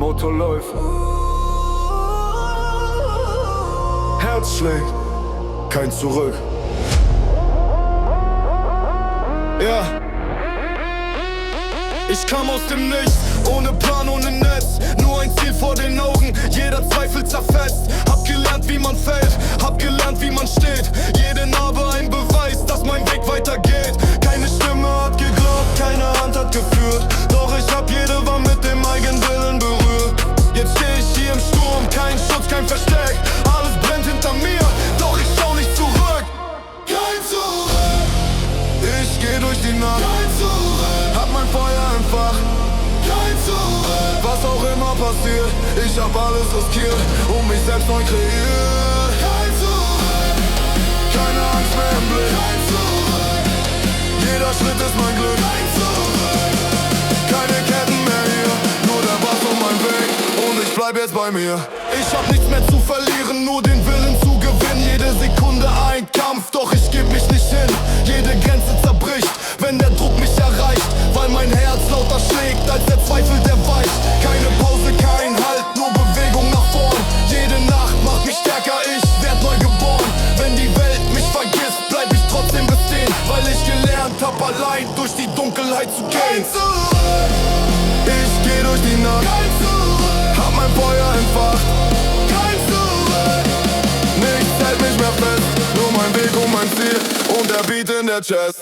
Motor läuft, Herz schlägt, kein Zurück. Ja, ich kam aus dem Nichts, ohne Plan, ohne Netz, nur ein Ziel vor den Augen, jeder Zweifel zerfetzt. Hab gelernt, wie man fällt, hab gelernt, wie man steht. Jede Narbe ein Beweis, dass mein Weg weitergeht. Keine Stimme hat geglaubt, keine Hand hat geführt, doch ich hab jede Wand mit dem Eigenwillen berührt. Jetzt steh ich hier im Sturm, kein Schutz, kein Versteck. Alles brennt hinter mir, doch ich schau nicht zurück. Kein Zurück. Ich geh durch die Nacht, kein Zurück. Hab mein Feuer entfacht, kein Zurück. Was auch immer passiert, ich hab alles riskiert und mich selbst neu kreiert. Kein Zurück. Keine Angst mehr im Blick, kein Zurück. Jeder Schritt ist mein Glück, kein Zurück. Keine Ketten mehr hier, nur der Bass und mein Weg, und ich bleib jetzt bei mir. Ich hab nichts mehr zu verlieren, nur den Willen zu gewinnen. Jede Sekunde ein Kampf, doch ich geb mich nicht hin. Jede Grenze zerbricht, wenn der Druck mich erreicht, weil mein Herz lauter schlägt als der Zweifel, der weicht. Keine Pause, kein Halt, nur Bewegung nach vorn. Jede Nacht macht mich stärker, ich werd neu geboren. Wenn die Welt mich vergisst, bleib ich trotzdem bestehen, weil ich gelernt hab, allein durch die Dunkelheit zu gehen. Ich geh durch die Nacht, hab mein Feuer entfacht. Nichts hält mich mehr fest, nur mein Weg und mein Ziel und der Beat in der Chest.